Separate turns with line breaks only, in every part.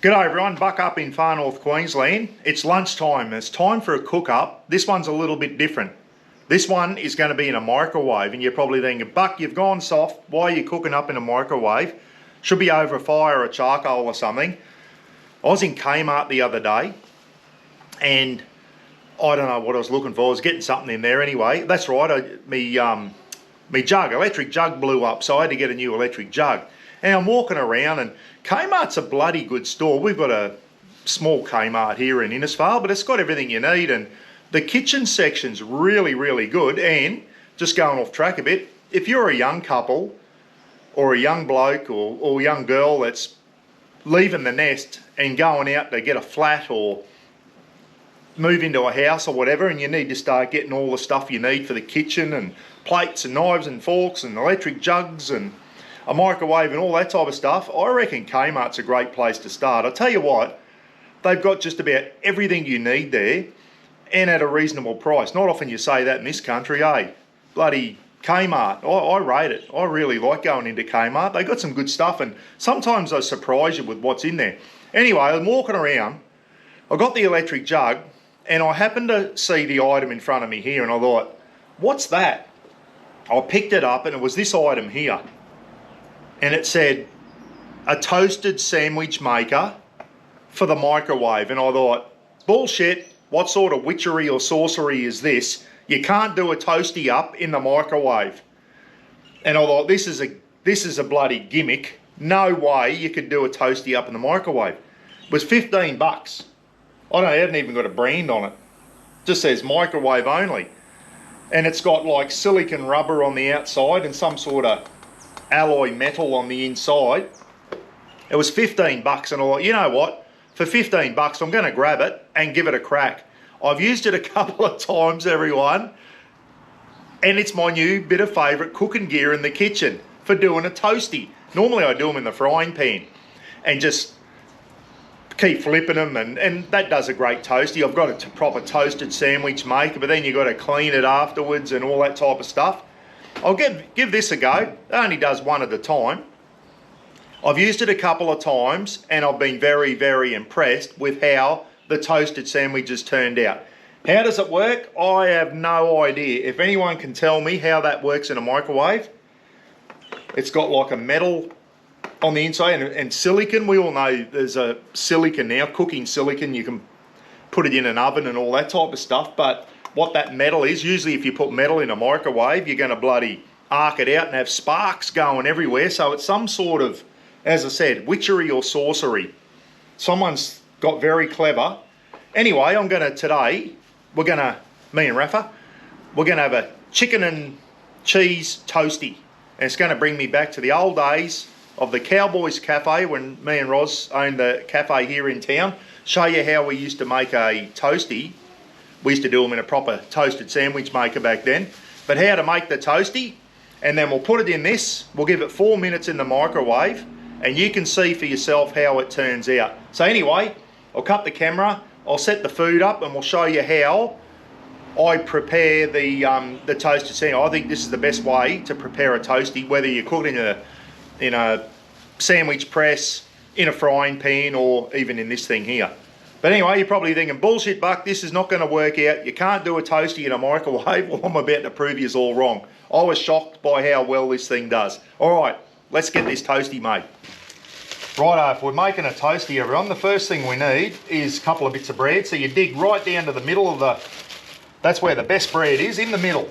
G'day everyone, Buck up in far north Queensland. It's lunchtime, it's time for a cook up. This one's a little bit different. This one is going to be in a microwave and you're probably thinking, Buck, you've gone soft, why are you cooking up in a microwave? Should be over a fire or a charcoal or something. I was in K Mart the other day and I don't know what I was looking for, I was getting something in there anyway. That's right, me electric jug blew up, so I had to get a new electric jug. And I'm walking around and K Mart's a bloody good store. We've got a small K Mart here in Innisfail, but it's got everything you need, and the kitchen section's really, really good. And just going off track a bit, if you're a young couple or a young bloke or young girl that's leaving the nest and going out to get a flat or move into a house or whatever, and you need to start getting all the stuff you need for the kitchen and plates and knives and forks and electric jugs and a microwave and all that type of stuff, I reckon K Mart's a great place to start. I'll tell you what, they've got just about everything you need there and at a reasonable price. Not often you say that in this country, eh? Bloody K Mart, I rate it. I really like going into K Mart. They got some good stuff and sometimes they surprise you with what's in there. Anyway, I'm walking around, I got the electric jug and I happened to see the item in front of me here and I thought, what's that? I picked it up and it was this item here. And it said, a toasted sandwich maker for the microwave. And I thought, bullshit, what sort of witchery or sorcery is this? You can't do a toasty up in the microwave. And I thought, this is a bloody gimmick. No way you could do a toasty up in the microwave. It was 15 bucks. I don't know, it hadn't even got a brand on it. Just says microwave only. And it's got like silicone rubber on the outside and some sort of alloy metal on the inside. It was 15 bucks and I thought, you know what, for 15 bucks I'm going to grab it and give it a crack. I've used it a couple of times, everyone, and it's my new bit of favourite cooking gear in the kitchen for doing a toasty. Normally I do them in the frying pan and just keep flipping them, and that does a great toasty. I've got a proper toasted sandwich maker, but then you've got to clean it afterwards and all that type of stuff. I'll give this a go. It only does one at a time. I've used it a couple of times and I've been very, very impressed with how the toasted sandwiches turned out. How does it work? I have no idea. If anyone can tell me how that works in a microwave, it's got like a metal on the inside and silicone. We all know there's a silicone now, cooking silicone. You can put it in an oven and all that type of stuff, but what that metal is, usually if you put metal in a microwave, you're going to bloody arc it out and have sparks going everywhere. So it's some sort of, as I said, witchery or sorcery. Someone's got very clever. Anyway, me and Rafa, we're going to have a chicken and cheese toasty. And it's going to bring me back to the old days of the Cowboys Cafe when me and Roz owned the cafe here in town. Show you how we used to make a toasty. We used to do them in a proper toasted sandwich maker back then. But how to make the toasty, and then we'll put it in this. We'll give it 4 minutes in the microwave, and you can see for yourself how it turns out. So anyway, I'll cut the camera, I'll set the food up, and we'll show you how I prepare the toasted sandwich. I think this is the best way to prepare a toasty, whether you cook it in a sandwich press, in a frying pan, or even in this thing here. But anyway, you're probably thinking, bullshit, Buck, this is not going to work out. You can't do a toasty in a microwave. Well, I'm about to prove you all wrong. I was shocked by how well this thing does. All right, let's get this toasty made. Righto, if we're making a toasty, everyone, the first thing we need is a couple of bits of bread. So you dig right down to the middle of that's where the best bread is, in the middle.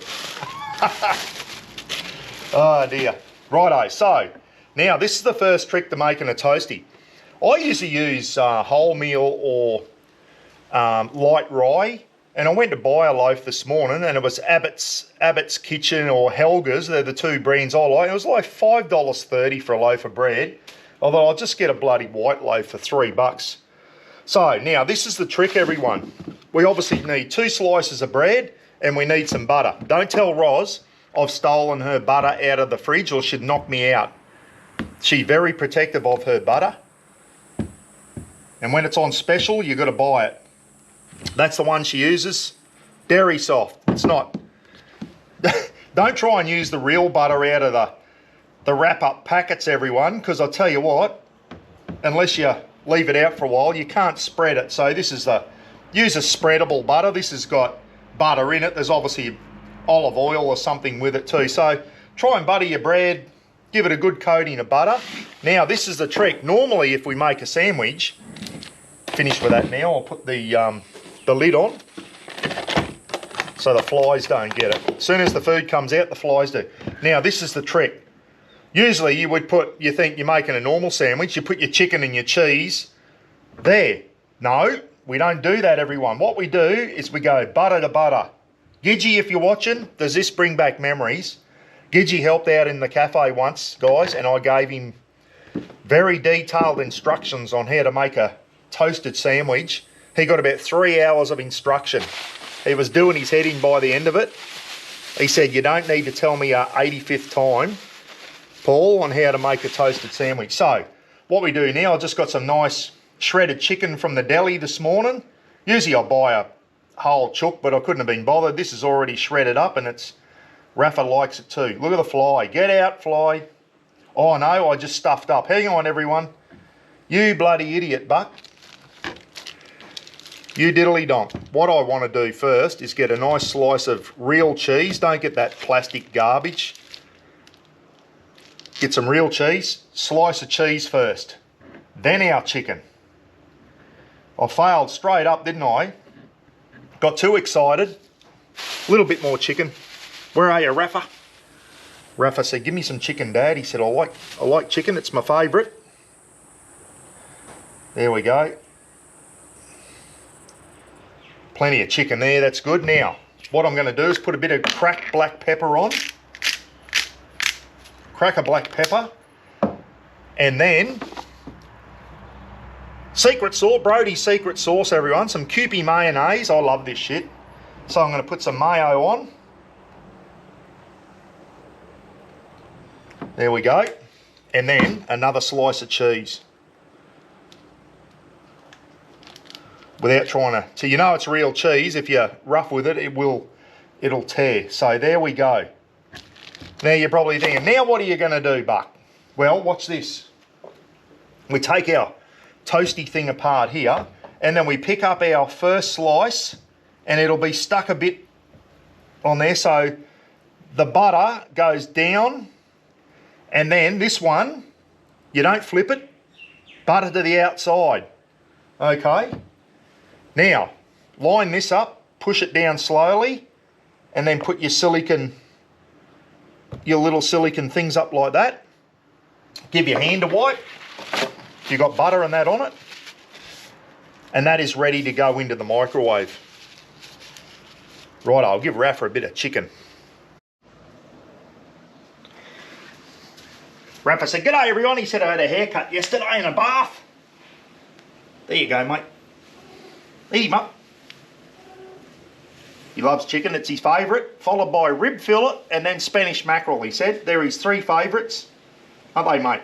Oh dear. Righto, so now this is the first trick to making a toasty. I usually use wholemeal or light rye, and I went to buy a loaf this morning and it was Abbott's Kitchen or Helga's. They're the two brands I like. It was like $5.30 for a loaf of bread, although I'll just get a bloody white loaf for $3. So now this is the trick, everyone. We obviously need 2 slices of bread and we need some butter. Don't tell Roz I've stolen her butter out of the fridge or she'd knock me out. She's very protective of her butter. And when it's on special, you've got to buy it. That's the one she uses. Dairy soft. It's not. Don't try and use the real butter out of the wrap-up packets, everyone, because I'll tell you what, unless you're leave it out for a while. You can't spread it. So this is use a spreadable butter. This has got butter in it. There's obviously olive oil or something with it too. So try and butter your bread, give it a good coating of butter. Now this is the trick. Normally if we make a sandwich, finish with that now, I'll put the lid on so the flies don't get it. As soon as the food comes out, the flies do. Now this is the trick. Usually you think you're making a normal sandwich, you put your chicken and your cheese there. No, we don't do that, everyone. What we do is we go butter to butter. Gidgey, if you're watching, does this bring back memories? Gidgey helped out in the cafe once, guys, and I gave him very detailed instructions on how to make a toasted sandwich. He got about 3 hours of instruction. He was doing his head in by the end of it. He said, you don't need to tell me a 85th time, Paul, on how to make a toasted sandwich. So what we do now, I just got some nice shredded chicken from the deli this morning. Usually I buy a whole chook, but I couldn't have been bothered. This is already shredded up and Rafa likes it too. Look at the fly. Get out, fly. Oh no, I just stuffed up. Hang on, everyone. You bloody idiot, Buck. You diddly donk. What I want to do first is get a nice slice of real cheese. Don't get that plastic garbage. Get some real cheese. Slice of cheese first. Then our chicken. I failed straight up, didn't I? Got too excited. A little bit more chicken. Where are you, Rafa? Rafa said, give me some chicken, Dad. He said, I like chicken. It's my favourite. There we go. Plenty of chicken there. That's good. Now, what I'm going to do is put a bit of cracked black pepper on. Crack a black pepper. And then secret sauce, Brody's secret sauce, everyone. Some Kewpie mayonnaise. I love this shit. So I'm going to put some mayo on. There we go. And then another slice of cheese. Without trying to, so you know it's real cheese. If you're rough with it, it'll tear. So there we go. Now you're probably thinking, now what are you going to do, Buck? Well, watch this. We take our toasty thing apart here, and then we pick up our first slice, and it'll be stuck a bit on there. So the butter goes down, and then this one, you don't flip it, butter to the outside. Okay. Now, line this up, push it down slowly, and then put your little silicone things up like that. Give your hand a wipe. You've got butter and that on it. And that is ready to go into the microwave. Right, I'll give Rafa a bit of chicken. Rafa said, g'day everyone. He said I had a haircut yesterday and a bath. There you go, mate. Eat him up. He loves chicken, it's his favourite, followed by rib fillet and then Spanish mackerel, he said. They're his 3 favourites, aren't they, mate?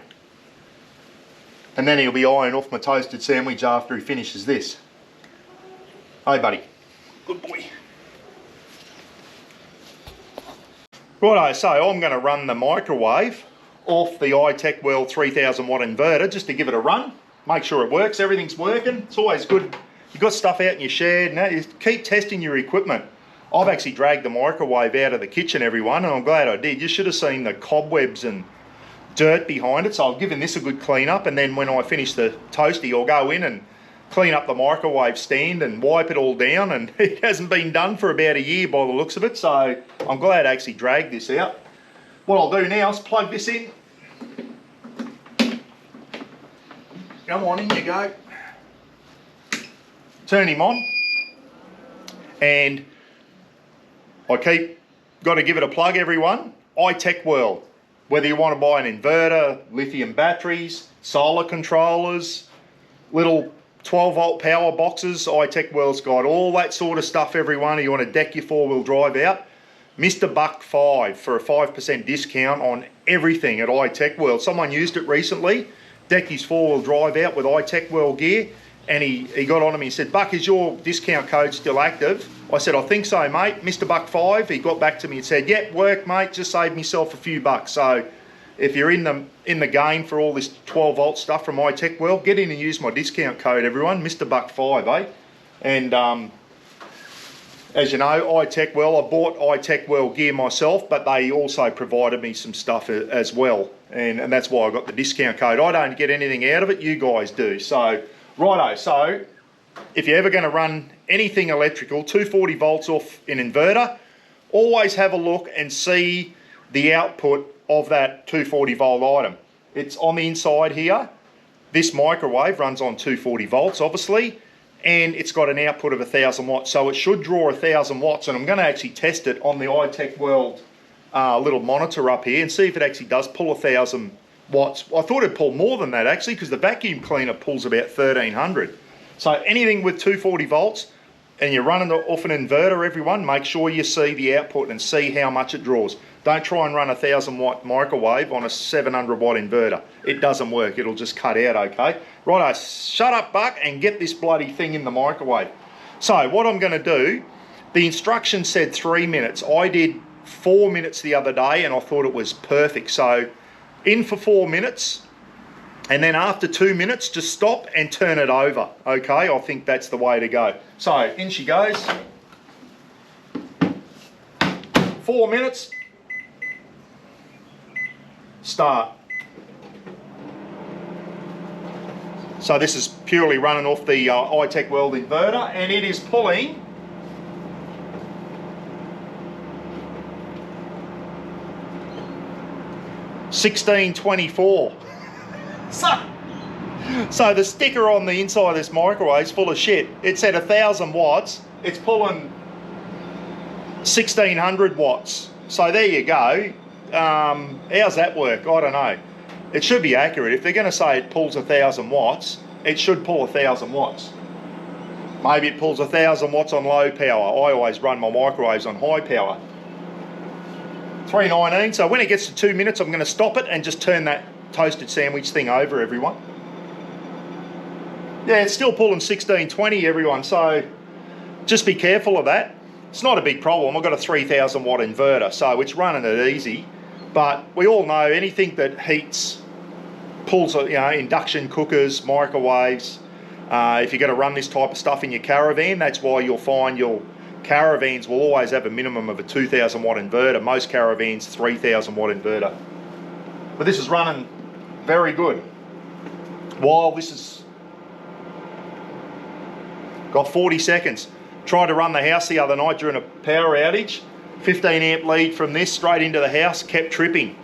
And then he'll be eyeing off my toasted sandwich after he finishes this. Hey, buddy. Good boy. Righto, so I'm going to run the microwave off the iTech World 3000 watt inverter just to give it a run. Make sure it works, everything's working. It's always good. You've got stuff out in your shed, and you keep testing your equipment. I've actually dragged the microwave out of the kitchen, everyone, and I'm glad I did. You should have seen the cobwebs and dirt behind it, so I've given this a good clean up, and then when I finish the toasty, I'll go in and clean up the microwave stand and wipe it all down, and it hasn't been done for about a year by the looks of it, so I'm glad I actually dragged this out. What I'll do now is plug this in. Come on, in you go. Turn him on, and I got to give it a plug, everyone. iTech World, whether you want to buy an inverter, lithium batteries, solar controllers, little 12 volt power boxes, iTech World's got all that sort of stuff, everyone. You want to deck your 4-wheel drive out, Mr. Buck 5 for a 5% discount on everything at iTech World. Someone used it recently, decked his 4-wheel drive out with iTech World gear. And he got on to me and said, Buck, is your discount code still active? I said, I think so, mate. Mr. Buck 5, he got back to me and said, yep, work, mate, just saved myself a few bucks. So if you're in the game for all this 12 volt stuff from iTech World, get in and use my discount code, everyone, Mr. Buck 5, eh? And as you know, iTech World, I bought iTech World gear myself, but they also provided me some stuff as well, and that's why I got the discount code. I don't get anything out of it, you guys do. So, righto, so if you're ever going to run anything electrical, 240 volts off an inverter, always have a look and see the output of that 240 volt item. It's on the inside here. This microwave runs on 240 volts, obviously, and it's got an output of 1000 watts, so it should draw 1000 watts, and I'm going to actually test it on the iTech World little monitor up here and see if it actually does pull 1000 watts. I thought it'd pull more than that actually, because the vacuum cleaner pulls about 1300. So anything with 240 volts and you're running off an inverter, everyone, make sure you see the output and see how much it draws. Don't try and run a 1000 watt microwave on a 700 watt inverter. It doesn't work, it'll just cut out, okay? Righto, shut up, Buck, and get this bloody thing in the microwave. So what I'm gonna do, the instruction said 3 minutes. I did 4 minutes the other day and I thought it was perfect. So in for 4 minutes, and then after 2 minutes, just stop and turn it over, okay? I think that's the way to go. So in she goes. 4 minutes. Start. So this is purely running off the iTech World inverter, and it is pulling 1624. So the sticker on the inside of this microwave is full of shit. It said 1000 watts. It's pulling 1600 watts. So there you go. How's that work? I don't know. It should be accurate. If they're going to say it pulls 1000 watts, it should pull 1000 watts. Maybe it pulls 1000 watts on low power. I always run my microwaves on high power. 319. So when it gets to 2 minutes, I'm going to stop it and just turn that toasted sandwich thing over, everyone. Yeah, it's still pulling 1620, everyone. So just be careful of that. It's not a big problem. I've got a 3000 watt inverter, so it's running it easy. But we all know anything that heats, pulls, you know, induction cookers, microwaves. If you're going to run this type of stuff in your caravan, that's why you'll find your caravans will always have a minimum of a 2000 watt inverter. Most caravans, 3000 watt inverter. But this is running very good. While this is got 40 seconds. Tried to run the house the other night during a power outage. 15 amp lead from this straight into the house, kept tripping.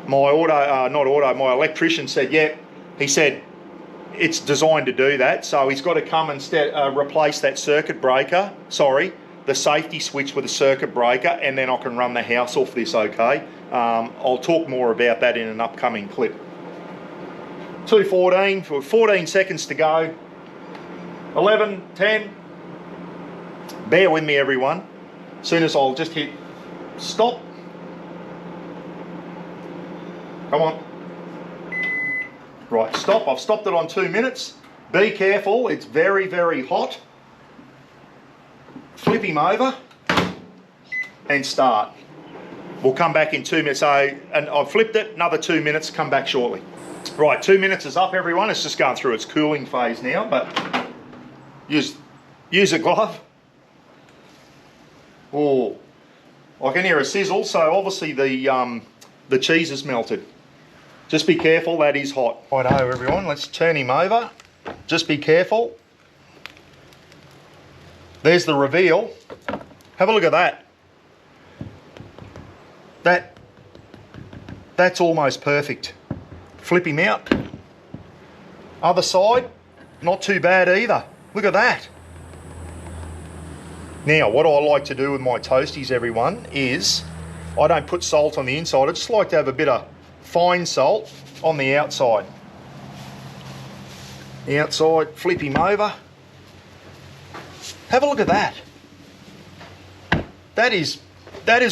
My my electrician said, yeah, he said it's designed to do that. So he's got to come and replace that circuit breaker, the safety switch with a circuit breaker, and then I can run the house off this, okay? I'll talk more about that in an upcoming clip. 2:14, for 14 seconds to go. 11, 10. Bear with me, everyone. As soon as I'll just hit stop. Come on. Right, stop. I've stopped it on 2 minutes. Be careful, it's very, very hot. Flip him over and start. We'll come back in 2 minutes. And I've flipped it, another 2 minutes, come back shortly. Right, 2 minutes is up, everyone. It's just going through its cooling phase now, but use a glove. Oh, I can hear a sizzle, so obviously the cheese is melted. Just be careful, that is hot. Righto, everyone, let's turn him over. Just be careful. There's the reveal. Have a look at that. That's almost perfect. Flip him out. Other side, not too bad either. Look at that. Now, what I like to do with my toasties, everyone, is I don't put salt on the inside. I just like to have a bit of fine salt on the outside. The outside, flip him over. Have a look at that. That is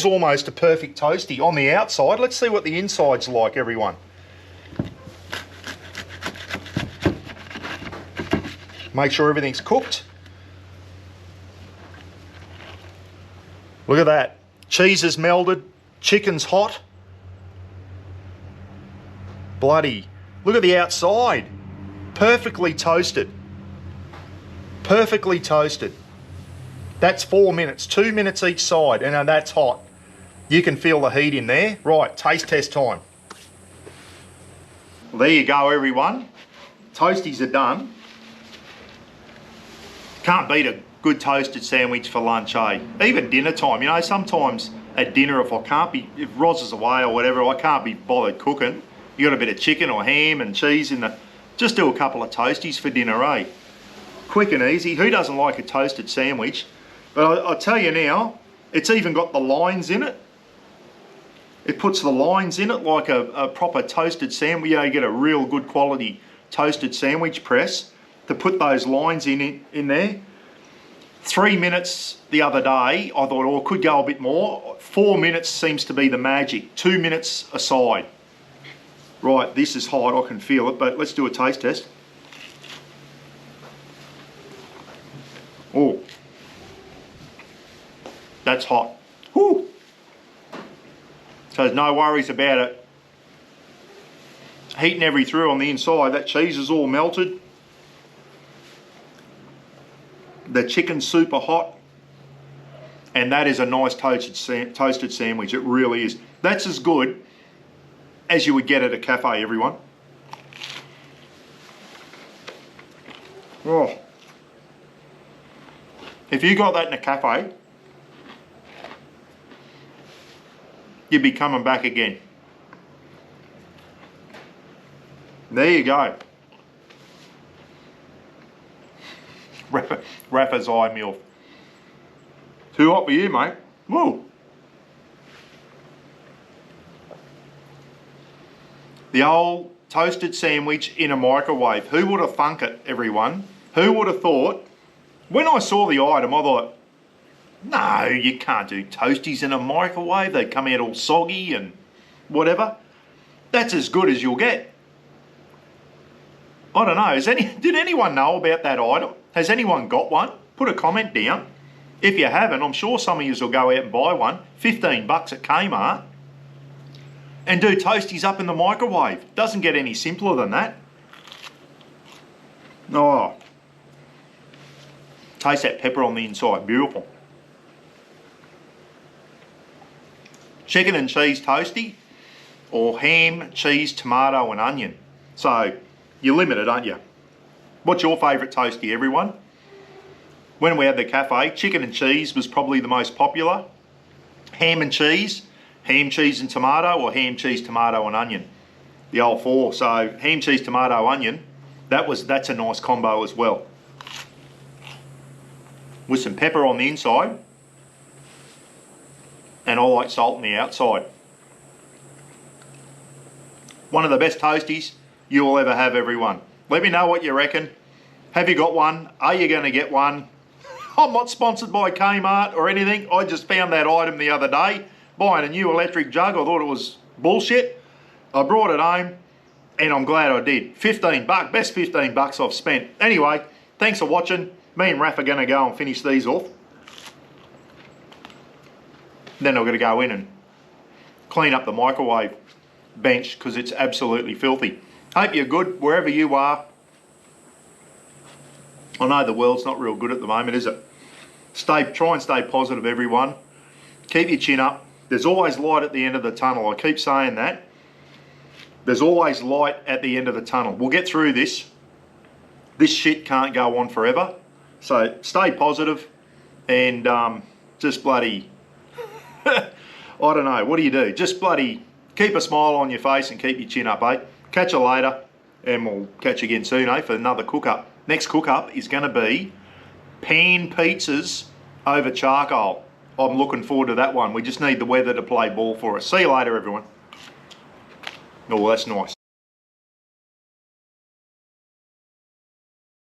almost a perfect toasty on the outside. Let's see what the inside's like, everyone. Make sure everything's cooked. Look at that. Cheese is melted, chicken's hot. bloody, look at the outside. Perfectly toasted. Perfectly toasted. That's 4 minutes, 2 minutes each side, and that's hot. You can feel the heat in there. Right, taste test time. Well, there you go, everyone. Toasties are done. Can't beat a good toasted sandwich for lunch, eh? Even dinner time. You know, sometimes at dinner, if Roz is away or whatever, I can't be bothered cooking. You got a bit of chicken or ham and cheese in the, just do a couple of toasties for dinner, eh? Quick and easy. Who doesn't like a toasted sandwich? But I'll tell you now, it's even got the lines in it. It puts the lines in it like a proper toasted sandwich. You know, you get a real good quality toasted sandwich press to put those lines in there. 3 minutes the other day, I thought, oh, it could go a bit more. 4 minutes seems to be the magic. 2 minutes aside. Right, this is hot, I can feel it, but let's do a taste test. Oh, that's hot. Whew. So there's no worries about it heating every through on the inside. That cheese is all melted. The chicken's super hot. And that is a nice toasted sandwich. It really is. That's as good as you would get at a cafe, everyone. Oh. If you got that in a cafe, you'd be coming back again. There you go. Rafa's eye meal. Too hot for you, mate. Woo. The old toasted sandwich in a microwave. Who would have thunk it, everyone? Who would have thought? When I saw the item, I thought, no, you can't do toasties in a microwave. They come out all soggy and whatever. That's as good as you'll get. I don't know, did anyone know about that item? Has anyone got one? Put a comment down. If you haven't, I'm sure some of you will go out and buy one. 15 bucks at K Mart. And do toasties up in the microwave. Doesn't get any simpler than that. Oh. Taste that pepper on the inside, beautiful. Chicken and cheese toasty, or ham, cheese, tomato and onion. So, you're limited, aren't you? What's your favourite toasty, everyone? When we had the cafe, chicken and cheese was probably the most popular. Ham and cheese, ham, cheese and tomato, or ham, cheese, tomato and onion. The old four. So ham, cheese, tomato, onion, that's a nice combo as well. With some pepper on the inside. And I like salt on the outside. One of the best toasties you will ever have, everyone. Let me know what you reckon. Have you got one? Are you going to get one? I'm not sponsored by K Mart or anything. I just found that item the other day. Buying a new electric jug. I thought it was bullshit. I brought it home and I'm glad I did. 15 bucks. Best 15 bucks I've spent. Anyway, thanks for watching. Me and Raph are going to go and finish these off. Then I'm going to go in and clean up the microwave bench because it's absolutely filthy. Hope you're good wherever you are. I know the world's not real good at the moment, is it? Try and stay positive, everyone. Keep your chin up. There's always light at the end of the tunnel. I keep saying that. There's always light at the end of the tunnel. We'll get through this. This shit can't go on forever. So stay positive and just bloody... I don't know, what do? Just bloody keep a smile on your face and keep your chin up, eh? Catch you later, and we'll catch you again soon, eh, for another cook-up. Next cook-up is going to be pan pizzas over charcoal. I'm looking forward to that one. We just need the weather to play ball for us. See you later, everyone. Oh, that's nice.